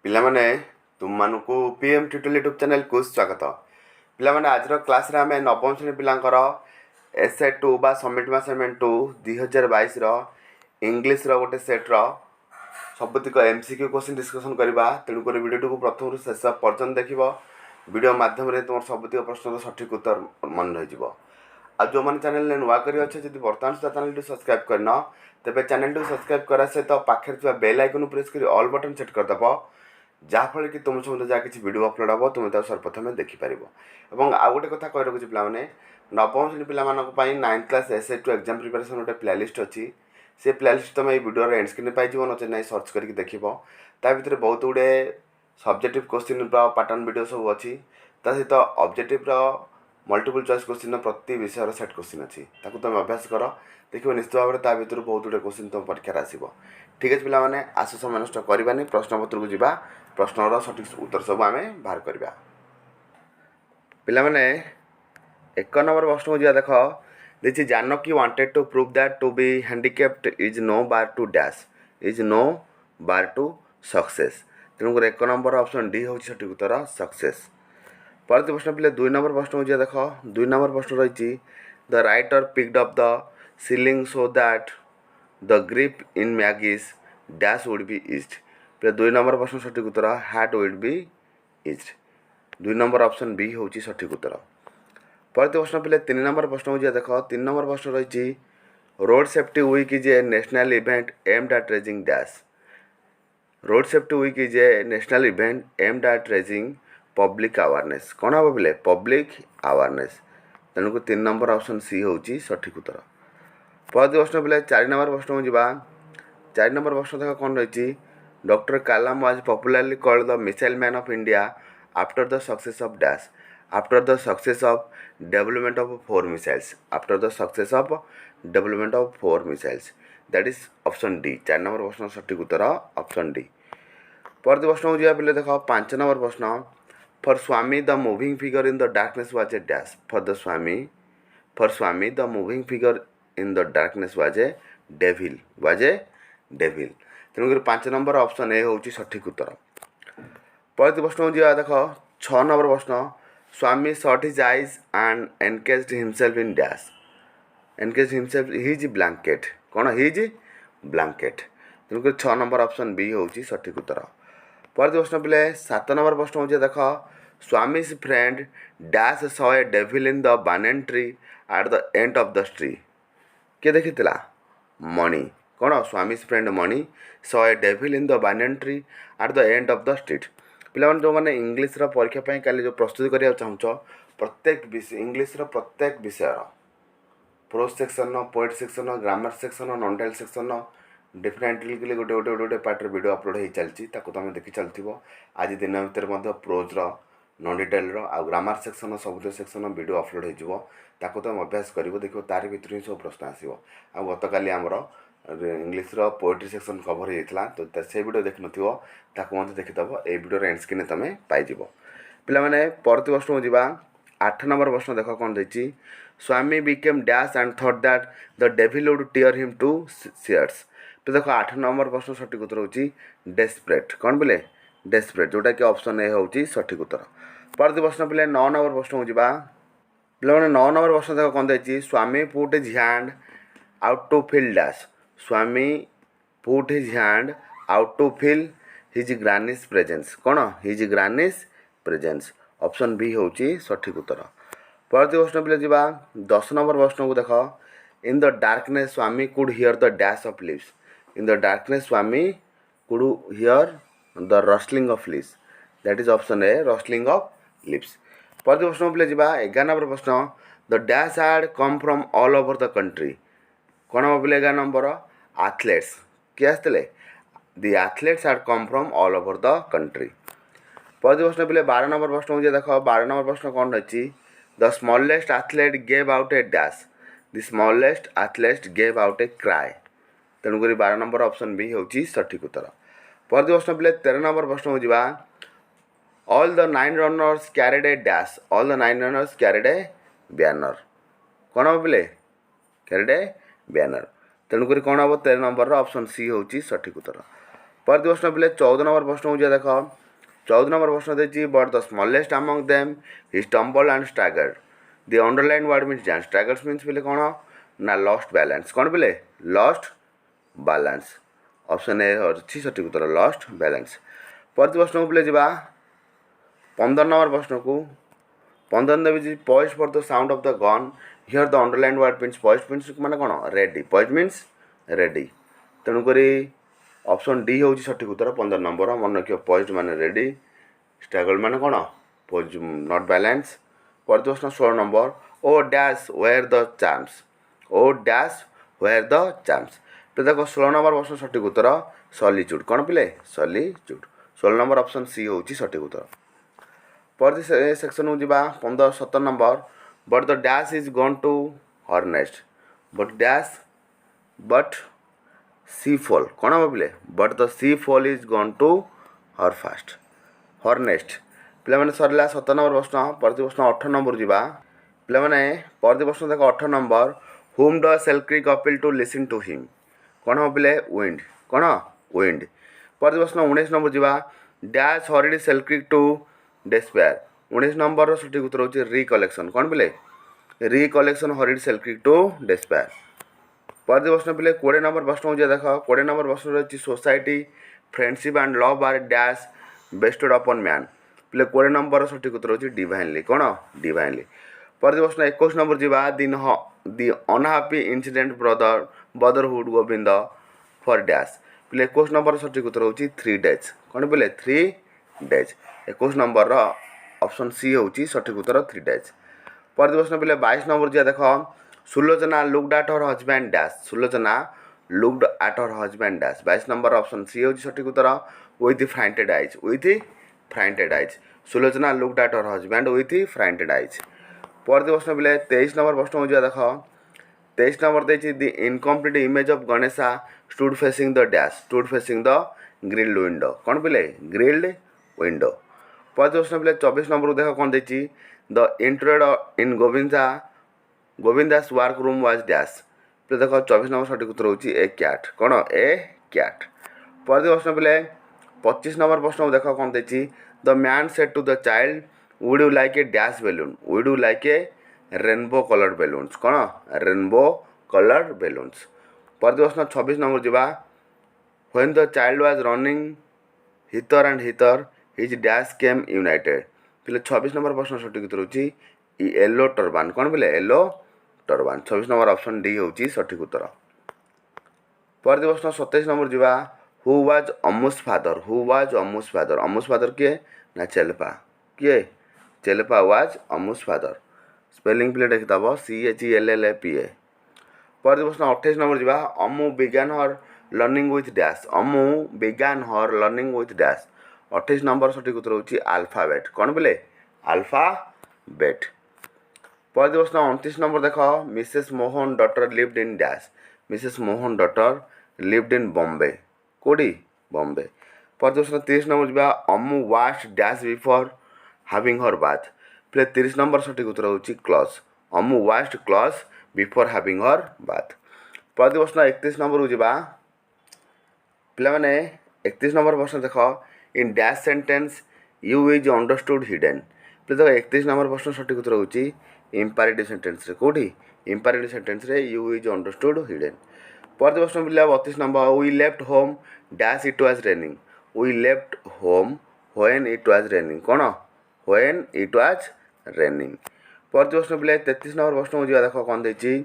ପିଲାମାନେ ତୁମମାନଙ୍କୁ PM tutorial YouTube ଚ୍ୟାନେଲକୁ ସ୍ୱାଗତ। ପିଲାମାନେ ଆଜିର କ୍ଲାସ୍ରେ ଆମେ ନବମ ଶ୍ରେଣୀ ପିଲାଙ୍କର ଏସେ 2 ବା ସମିଟିଭ୍ ଆସାଇନମେଣ୍ଟ 2 2022ର ଇଂଲିଶର ଗୋଟେ ସେଟ୍ର ସବୁତିକ MCQ କ୍ୱେଶ୍ଚିନ୍ ଡିସ୍କସନ୍ କରିବା। ତେଣୁକରି ଭିଡ଼ିଓଟିକୁ ପ୍ରଥମରୁ ଶେଷ ପର୍ଯ୍ୟନ୍ତ ଦେଖିବ। ଭିଡ଼ିଓ ମାଧ୍ୟମରେ ତୁମର ସବୁତିକ ପ୍ରଶ୍ନର ସଠିକ୍ ଉତ୍ତର ମନେ ରହିଯିବ। ଆଉ ଯେଉଁମାନେ ଚ୍ୟାନେଲରେ ନୂଆ କରି ଅଛ ଯଦି ବର୍ତ୍ତମାନ ସୁଦ୍ଧା ଚ୍ୟାନେଲଟି ସବସ୍କ୍ରାଇବ୍ କରିନ ତେବେ ଚ୍ୟାନେଲଟିକୁ ସବସ୍କ୍ରାଇବ୍ କରିବା ସହିତ ପାଖରେ ଥିବା ବେଲ୍ ଆଇକନ୍କୁ ପ୍ରେସ୍ କରି ଅଲ୍ ବଟନ୍ ସେଟ୍ କରିଦେବ, ଯାହାଫଳରେ କି ତୁମ ସମୟରେ ଯାହା କିଛି ଭିଡ଼ିଓ ଅପଲୋଡ଼ ହେବ ତୁମେ ତାକୁ ସର୍ବପ୍ରଥମେ ଦେଖିପାରିବ। ଏବଂ ଆଉ ଗୋଟେ କଥା କହି ରଖୁଛି ପିଲାମାନେ, ନବମ ଶ୍ରେଣୀ ପିଲାମାନଙ୍କ ପାଇଁ 9th କ୍ଲାସ୍ ଏସେ 2 ଏକ୍ଜାମ୍ ପ୍ରିପାରେସନ୍ ଗୋଟେ ପ୍ଲେଲିଷ୍ଟ ଅଛି। ସେ ପ୍ଲେଲିଷ୍ଟ ତୁମେ ଏଇ ଭିଡ଼ିଓର ଏଣ୍ଡ ସ୍କ୍ରିନ୍ରେ ପାଇଯିବ, ନଚେତ୍ ନାହିଁ ସର୍ଚ୍ଚ କରିକି ଦେଖିବ। ତା ଭିତରେ ବହୁତ ଗୁଡ଼ିଏ ସବଜେକ୍ଟିଭ୍ କ୍ୱେଶ୍ଚିନ୍ର ପାଟର୍ନ ଭିଡ଼ିଓ ସବୁ ଅଛି। ତା ସହିତ ଅବଜେକ୍ଟିଭ୍ର ମଲ୍ଟିପୁଲ୍ ଚଏସ୍ କ୍ୱେଶ୍ଚିନ୍ର ପ୍ରତି ବିଷୟର ସେଟ୍ କ୍ୱେଶ୍ଚିନ୍ ଅଛି। ତାକୁ ତୁମେ ଅଭ୍ୟାସ କର, ଦେଖିବ ନିଶ୍ଚିତ ଭାବରେ ତା ଭିତରୁ ବହୁତ ଗୁଡ଼ିଏ କ୍ୱେଶ୍ଚିନ୍ ତୁମ ପରୀକ୍ଷାରେ ଆସିବ। ଠିକ୍ ଅଛି ପିଲାମାନେ, ଆସ ସମୟ ନଷ୍ଟ କରିବାନି, ପ୍ରଶ୍ନପତ୍ରକୁ ଯିବା। ପ୍ରଶ୍ନର ସଠିକ୍ ଉତ୍ତର ସବୁ ଆମେ ବାହାର କରିବା। ପିଲାମାନେ 1 ନମ୍ବର ପ୍ରଶ୍ନକୁ ଯିବା। ଦେଖ ଦେଇଛି, Janaki wanted to prove that to be handicapped is no bar to dash is no bar to success. ତେଣୁକରି 1 ନମ୍ବର ଅପସନ୍ ଡି ହେଉଛି ସଠିକ୍ ଉତ୍ତର, ସକ୍ସେସ୍। ପରବର୍ତ୍ତୀ ପ୍ରଶ୍ନ ପିଲେ 2 ନମ୍ବର ପ୍ରଶ୍ନକୁ ଯିବା। ଦେଖ 2 ନମ୍ବର ପ୍ରଶ୍ନ ରହିଛି, the writer picked up the ceiling so that the grip in Maggie's dash would be eased. 2 ନମ୍ବର ପ୍ରଶ୍ନ ସଠିକ୍ ଉତ୍ତର, ହ୍ୟାଟ୍ ଉଡ୍ ବି ଇଜ୍ଡ। 2 ନମ୍ବର ଅପସନ୍ ବି ହେଉଛି ସଠିକ୍ ଉତ୍ତର। ପରବର୍ତ୍ତୀ ପ୍ରଶ୍ନ ପିଲେ 3 ନମ୍ବର ପ୍ରଶ୍ନକୁ ଯିବା। ଦେଖ 3 ନମ୍ବର ପ୍ରଶ୍ନ ରହିଛି, road safety week is a national event aimed at raising dash. Road safety week is a national event aimed at raising public awareness. କ'ଣ ହେବ ପିଲେ? Public awareness. ତେଣୁକୁ 3 ନମ୍ବର ଅପସନ୍ ସି ହେଉଛି ସଠିକ୍ ଉତ୍ତର। ପରବର୍ତ୍ତୀ ପ୍ରଶ୍ନ ପିଲେ 4 ନମ୍ବର ପ୍ରଶ୍ନକୁ ଯିବା। 4 ନମ୍ବର ପ୍ରଶ୍ନ ଦେଖ କ'ଣ ରହିଛି, doctor Kalam was popularly called the missile man of India after the success of dash. After the success of development of 4 missiles. After the success of development of 4 missiles, that is option D. 4 ନମ୍ବର ପ୍ରଶ୍ନ ସଠିକ୍ ଉତ୍ତର option D. ପରବର୍ତ୍ତୀ ପ୍ରଶ୍ନକୁ ଯିବା ପିଲେ। ଦେଖ 5 number ପ୍ରଶ୍ନ, for Swami the moving figure in the darkness was A dash. For Swami the moving figure in the darkness was A devil. ତେଣୁକରି 5 ନମ୍ବର ଅପସନ୍ ଏ ହେଉଛି ସଠିକ୍ ଉତ୍ତର। ପରବର୍ତ୍ତୀ ପ୍ରଶ୍ନକୁ ଯିବା। ଦେଖ 6 ନମ୍ବର ପ୍ରଶ୍ନ, Swami shut his eyes and engaged himself in dash. Engaged himself his blanket. କ'ଣ? His blanket. ତେଣୁକରି 6 ନମ୍ବର ଅପସନ୍ ବି ହେଉଛି ସଠିକ୍ ଉତ୍ତର। ପରବର୍ତ୍ତୀ ପ୍ରଶ୍ନ ପିଲେ 7 ନମ୍ବର ପ୍ରଶ୍ନ ହେଉଛି, ଦେଖ ସ୍ୱାମୀଜ୍ friend dash saw a devil in the banyan tree at the end of the street. କିଏ ଦେଖିଥିଲା? ମଣି। କ'ଣ? Swami's friend Mani saw a devil in the banyan tree at the end of the street. ପିଲାମାନେ ଯେଉଁମାନେ ଇଂଲିଶର ପରୀକ୍ଷା ପାଇଁ କାଲି ଯେଉଁ ପ୍ରସ୍ତୁତି କରିବାକୁ ଚାହୁଁଛ, ଇଂଲିଶର ପ୍ରତ୍ୟେକ ବିଷୟର ପ୍ରୋଜ୍ ସେକ୍ସନ୍ର, ପୋଏଟ୍ ସେକ୍ସନ୍ର, ଗ୍ରାମାର ସେକ୍ସନ୍ର, ନନ୍ ଡାଇଲ୍ ସେକ୍ସନ୍ର ଡିଫରେଣ୍ଟଲି ଗୋଟେ ପାର୍ଟରେ ଭିଡ଼ିଓ ଅପଲୋଡ଼ ହେଇ ଚାଲିଛି। ତାକୁ ତୁମେ ଦେଖି ଚାଲିଥିବ। ଆଜି ଦିନ ଭିତରେ ମଧ୍ୟ ପ୍ରୋଜ୍ର, ନନ୍ ଡିଟେଲ୍ର ଆଉ ଗ୍ରାମାର ସେକ୍ସନ୍ର ସବୁଥିରେ ସେକ୍ସନ୍ର ଭିଡ଼ିଓ ଅପଲୋଡ଼ ହେଇଯିବ। ତାକୁ ତୁମେ ଅଭ୍ୟାସ କରିବ, ଦେଖିବ ତାରି ଭିତରୁ ହିଁ ସବୁ ପ୍ରଶ୍ନ ଆସିବ। ଆଉ ଗତକାଲି ଆମର ଇଂଲିଶର ପୋଏଟ୍ରି ସେକ୍ସନ୍ କଭର୍ ହେଇଯାଇଥିଲା, ତ ସେ ଭିଡ଼ିଓ ଦେଖିନଥିବ ତାକୁ ମଧ୍ୟ ଦେଖିଦେବ। ଏଇ ଭିଡ଼ିଓର ଏଣ୍ଡ ସ୍କ୍ରିନ୍ରେ ତୁମେ ପାଇଯିବ। ପିଲାମାନେ ପରବର୍ତ୍ତୀ ପ୍ରଶ୍ନକୁ ଯିବା। 8 ନମ୍ବର ପ୍ରଶ୍ନ ଦେଖ କ'ଣ ଦେଇଛି, Swami became dash and thought that the devil would tear him to shreds. ତ ଦେଖ 8 ନମ୍ବର ପ୍ରଶ୍ନ ସଠିକ୍ ଉତ୍ତର ହେଉଛି ଡେସ୍ପରେଟ୍। କ'ଣ ପିଲେ? ଡେସ୍ପରେଟ୍, ଯେଉଁଟାକି ଅପସନ୍ ଏ ହେଉଛି ସଠିକ୍ ଉତ୍ତର। ପରବର୍ତ୍ତୀ ପ୍ରଶ୍ନ ପିଲେ 9 ନମ୍ବର ପ୍ରଶ୍ନକୁ ଯିବା। ପିଲାମାନେ 9 ନମ୍ବର ପ୍ରଶ୍ନ ଦେଖ କ'ଣ ଦେଇଛି, Swami put his hand out to feel dash. Swami put his hand out to feel his granny's presence. କ'ଣ? His granny's presence. Option B ହେଉଛି ସଠିକ୍ ଉତ୍ତର। ପରବର୍ତ୍ତୀ ପ୍ରଶ୍ନ ପିଲେ ଯିବା 10 ନମ୍ବର ପ୍ରଶ୍ନକୁ। ଦେଖ in the darkness Swami could hear the dash of leaves. In the darkness Swami could hear the rustling of leaves, that is option A, rustling of leaves. ପରବର୍ତ୍ତୀ ପ୍ରଶ୍ନ ପିଲେ ଯିବା 11 ନମ୍ବର ପ୍ରଶ୍ନ, the dash had come from all over the country. କ'ଣ ହେବ ପିଲେ? 11 number, athletes. କିଏ ଆସିଥିଲେ? The athletes had come from all over the country. ପରବର୍ତ୍ତୀ ପ୍ରଶ୍ନ ପିଲେ 12 ନମ୍ବର ପ୍ରଶ୍ନକୁ ଯିଏ। ଦେଖ 12 ନମ୍ବର ପ୍ରଶ୍ନ କ'ଣ ରହିଛି, ଦ ସ୍ମଲେଷ୍ଟ ଆଥଲେଟ୍ ଗେଭ୍ ଆଉଟ୍ ଏ ଡ୍ୟାସ୍। ଦି ସ୍ମଲେଷ୍ଟ ଆଥଲେଟ୍ ଗେଭ୍ ଆଉଟ୍ ଏ କ୍ରାଏ। ତେଣୁକରି 12 ନମ୍ବର ଅପସନ୍ ବି ହେଉଛି ସଠିକ୍ ଉତ୍ତର। ପରବର୍ତ୍ତୀ ପ୍ରଶ୍ନ ପିଲେ 13 ନମ୍ବର ପ୍ରଶ୍ନକୁ ଯିବା। All the 9 runners carried a dash. All the 9 runners carried a banner. କ'ଣ ହେବ ପିଲେ? Carried a banner. ତେଣୁକରି କ'ଣ ହେବ? 13 ନମ୍ବରର ଅପସନ୍ ସି ହେଉଛି ସଠିକ୍ ଉତ୍ତର। परवर्ती प्रश्न पिले 14 नंबर प्रश्न हो देख 14 नंबर प्रश्न देखिए but the smallest among them he stumbled and staggered the underline word means dance staggers means पिले कौन ना लॉस्ट बैलेंस कौन पिले लॉस्ट बैलेंस ऑप्शन ए अच्छी सठिक उत्तर लॉस्ट बैलेंस परवर्ती प्रश्न को पिले जा 15 नंबर प्रश्न को 15 Devi poised for the sound of the gun here the underline word means poised means माने कौन रेडी पॉइज मीन्स रेडी तेणुक ऑप्शन डी हूँ सठिक उत्तर 15 नंबर मन रखिए पॉइज माने रेडी स्टैगर्ड माने कौन पॉइज नॉट बैलेंस परवर्ती प्रश्न 16 number O dash where the charms O dash where the charms तो देखो 16 नंबर प्रश्न सठिक उत्तर सॉलिट्यूड कौन पिले सॉलिट्यूड 16 नंबर ऑप्शन सी हूँ सठिक उत्तर परवर्ती सेक्शन को जा 15-17 number but the dash is gone to her nest but dash but sea fall कौन हम पिले but the sea fall is gone to her fast her nest पे मैंने सरला 17 नंबर प्रश्न परवर्ती प्रश्न 18 नंबर जा पे मैंने परवर्ती प्रश्न देख 18 number hum the Selkirk appeal to listen to him कौन हम पिले विंड कौन विंड परवर्ती प्रश्न 19 नंबर जा dash hurried Selkirk to despair 19 number सठिक उत्तर होची रिकलेक्शन कौन पिले recollection hurried Selkirk to despair परवर्ती प्रश्न पिले 20 नंबर प्रश्न हो देख 20 नंबर प्रश्न रही society friendship and love are dash based upon man पिले 20 नंबर सठिक उत्तर होची डिवाइनली कौन डिवाइनली परवर्ती प्रश्न 21 नंबर जा the unhappy incident brotherhood Govind for dash पिले 21 नंबर सठिक उत्तर होची 3 डेज कौन पिले 3 डेज 21 नंबर ऑप्शन सी होची सठिक उत्तर 3 डेज परवर्ती प्रश्न पिले 22 नंबर जा देख Sulochana looked at her husband dash Sulochana looked at her husband dash 22 number option C होची सठिक उत्तर with frightened eyes with frightened eyes Sulochana looked at her husband with frightened eyes परवर्ती प्रश्न पिले 23 नंबर प्रश्न हो देख 23 नंबर देखिए the incomplete image of Ganesha stood facing the dash stood facing the grilled window कौन पिले ग्रिल्ड विंडो परवर्ती प्रश्न पिले 24 नंबर देख कौन देखिए the interior in Govinda's work room was dash पे देख 24 नंबर सठिक उत्तर होची ए कैट कौन ए कैट परवर्ती प्रश्न पिले 25 नंबर प्रश्न देख कौन देखिए the man said to the child would you like a dash balloon would you like a rainbow coloured balloons कौन रेनबो कलर्ड बेलून्स परवर्ती प्रश्न 26 नंबर जा when the child was running hither and hither his dash came united पिले 26 number प्रश्न सठिक उत्तर होची yellow turban कौन पिले yellow turban 26 number option D होची सठिक उत्तर परवर्ती प्रश्न 27 नंबर जा हु वाज अमुस फादर किए ना चेल्पा किए Chellapa was Amu's father spelling प्ले देखिदब CHELLAPA परवर्ती प्रश्न 28 नंबर जा Amu began her learning with dash Amu began her learning with dash 28 number सठिक उत्तर होची अल्फाबेट कौन बोले अल्फाबेट परवर्ती प्रश्न 29 नंबर देख Mrs Mohan daughter lived in dash Mrs Mohan daughter lived in Bombay कोडी बॉम्बे परवर्ती प्रश्न 30 नंबर जा Amu washed dash before having her bath प्ले 30 नंबर सठिक उत्तर होची clothes Amu washed clothes before having her bath परवर्ती प्रश्न 31 नंबर जा पिला माने 31 नंबर प्रश्न देख in dash sentence you is understood hidden पे देख 31 नंबर प्रश्न सठिक उत्तर होची इंपेरेटिव सेंटेंस रे कोठी इंपेरेटिव सेंटेंस रे यू इज अंडरस्टूड हिडन परवर्ती प्रश्न पिला 32 number we left home dash it was raining we left home when it was raining कौन व्हेन इट वाज रेनिंग परवर्ती प्रश्न पिला 33 नंबर प्रश्न हो देख कौन देची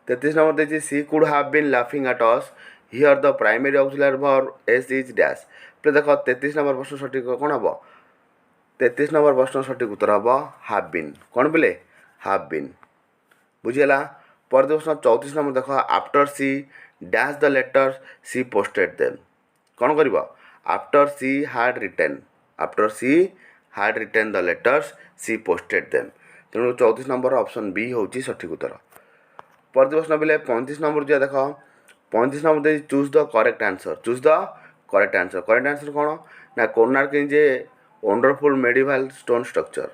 33 नंबर देची she could have been laughing at us here the primary auxiliary verb as is dash पे देख 33 नंबर प्रश्न सठिक कौन हम 33 नंबर प्रश्न सठिक उत्तर हम हाव बीन कौन बोले हाव बीन बुझीगला परवर्ती प्रश्न 34 नंबर देख after she dash the letter she posted them कौन कर after she had written the letters she posted them तेणु 34 नंबर ऑप्शन बी होची सठिक उत्तर परवर्ती प्रश्न पिले 35 नंबर जो देख 35 नंबर दे चूज द करेक्ट आंसर कौन ना Konark is a wonderful medieval stone structure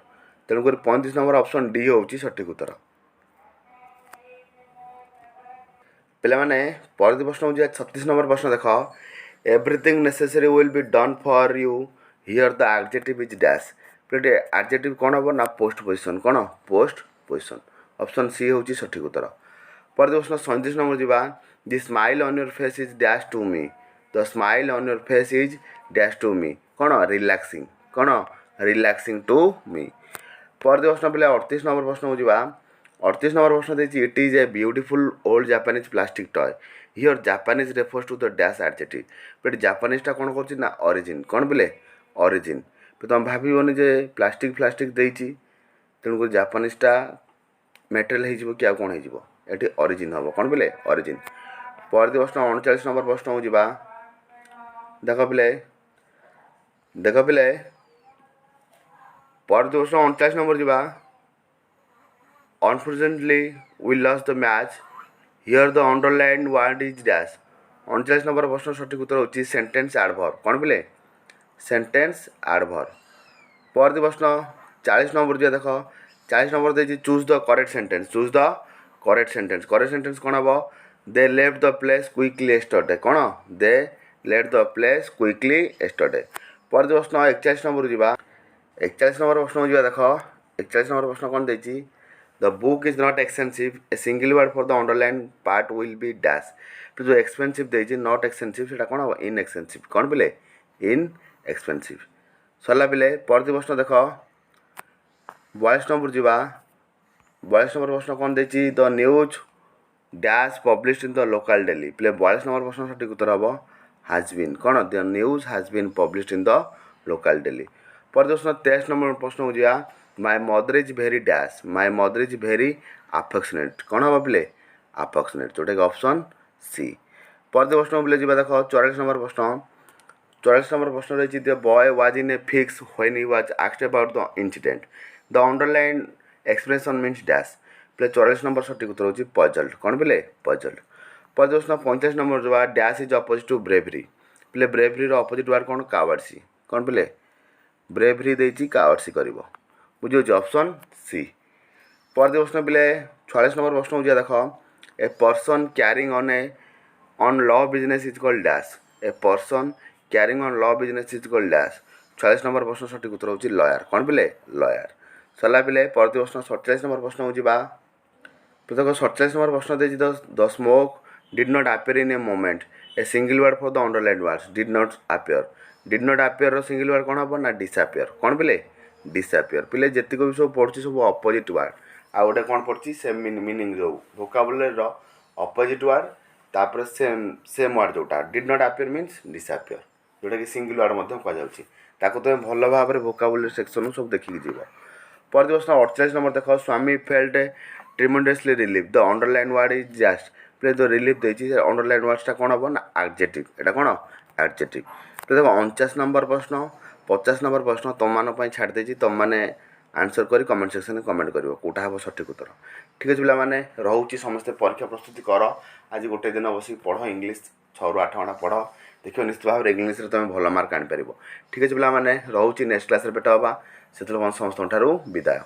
तेणुक 35 नंबर ऑप्शन डी होची सठिक उत्तर पे परवर्ती प्रश्न हो 36 नंबर प्रश्न देख everything necessary will be done for you, here the adjective is dash plate adjective कौन हम ना पोस्ट पोजिशन कौन पोस्ट पोजिशन ऑप्शन सी हूँ सठिक उत्तर पर प्रश्न 37 नंबर जीवा the smile on your face is dash to me the smile on your face is dash to me कौन रिलैक्सिंग टू मी पर प्रश्न पे 38 नंबर प्रश्न हो जीवा 38 नंबर प्रश्न देखिए it is a beautiful old Japanese plastic toy here Japanese refers to the dash adjective but जापानीजटा कौन कर ना ऑरिजिन कौन बोले ऑरिजिन तो तुम भावन जे प्लास्टिक फ्लास्टिक देती तेणुक जापानीजटा मेटेरियल हो कि आ कौन हो ये ऑरिजिन हम कौन बोले ऑरिजिन पर प्रश्न 39 नंबर प्रश्न हो जीवा देख पिले पर प्रश्न 39 नंबर जीवा unfortunately we lost the match here the underline word is dash 39 number प्रश्न सठिक उत्तर होची सेंटेंस एडवर्ब कौन बोले सेंटेंस एडवर्ब पर प्रश्न 40 नंबर जो देख 40 नंबर देखिए चूज द करेक्ट सेंटेंस कौन हम they left the place quickly yesterday कौन they left the place quickly yesterday पर प्रश्न 41 नंबर जीवा 41 नंबर प्रश्न जीवा देख 41 नंबर प्रश्न कौन देखिए the book is not expensive a single word for the underline part will be dash तो जो एक्सपेंसिव देखिए नॉट एक्सपेंसिव से कौन हम इन एक्सपेंसिव कौन बोले इन एक्सपेंसिव सरला पिले पर प्रश्न देख 42 नंबर जीवा 42 नंबर प्रश्न कौन देखिए the news dash publish in the local daily प्ले 42 नंबर प्रश्न सठिक उत्तर हम हाज बीन कौन the news has been publish in the local daily पर प्रश्न 23 नंबर प्रश्न हो my mother is very dash my mother is very affectionate कौन हम पिले अफेक्शनेट जोटा कि ऑप्शन सी पर प्रश्न बोले जी देख 44 नंबर प्रश्न 44 नंबर प्रश्न रही the boy was in a fix when he was asked about the incident the underline expression means dash play 44 number सठिक उत्तर होची पजल्ड कौन बोले पजल्ड पर प्रश्न 45 नंबर जो dash is opposite to bravery प्ले ब्रेवरी रो अपोजिट वर्ड कौन कावर्डसी कौन बोले ब्रेवरी देची कावर्डसी करिवो बुझे ऑप्शन सी पर प्रश्न पिले 46 नंबर प्रश्न हो देख a person carrying on law business is called dash a person carrying on law business is called dash 46 number प्रश्न सठिक उत्तर होची लॉयर कौन पिले लॉयर सरला पिले पर प्रश्न 47 नंबर प्रश्न हो देखो 47 नंबर प्रश्न देखिए the smoke did not appear in a moment a single word for the underline words did not appear single word कौन हम ना डिसअपियर कौन पिले डिसअपियर पिले जेतिक भी सब पढ़ी सब अपोजिट वर्ड आ गोटे कौन पढ़ी सेम मीनिंग जो वोकाबुलरी अपोजिट वर्ड तापर सेम वर्ड जोटा did not appear means disappear जोटा कि सिंगल वर्ड कहु तुम भल भाव में वोकाबुलरी सेक्शन सब देखिए जीव पर प्रश्न 48 नंबर देख Swami felt tremendously relief the underline word is just प्ले जो रिलीफ देती अंडरलाइन वर्ड्सटा कौन हम ना एडजेक्टिव एटा कौन एडजेक्टिव तो देखो 49 नंबर प्रश्न 50 नंबर प्रश्न तुम मानी छाड़ देती तुम मैंने आंसर करी कमेंट सेक्शन में कमेंट कर कौटा हम सठिक उत्तर ठीक अच्छे पे रोचे समस्ते परीक्षा प्रस्तुति कर आज गोटे दिन बस पढ़ इंग्लीश 6 ରୁ 8 घंटा पढ़ देखो निश्चित भाव में इंग्लीश तुम भल मार्क आनीपर ठीक अच्छे पे रोचे नेक्स्ट क्लास भेट हाँ से समस्त विदाय।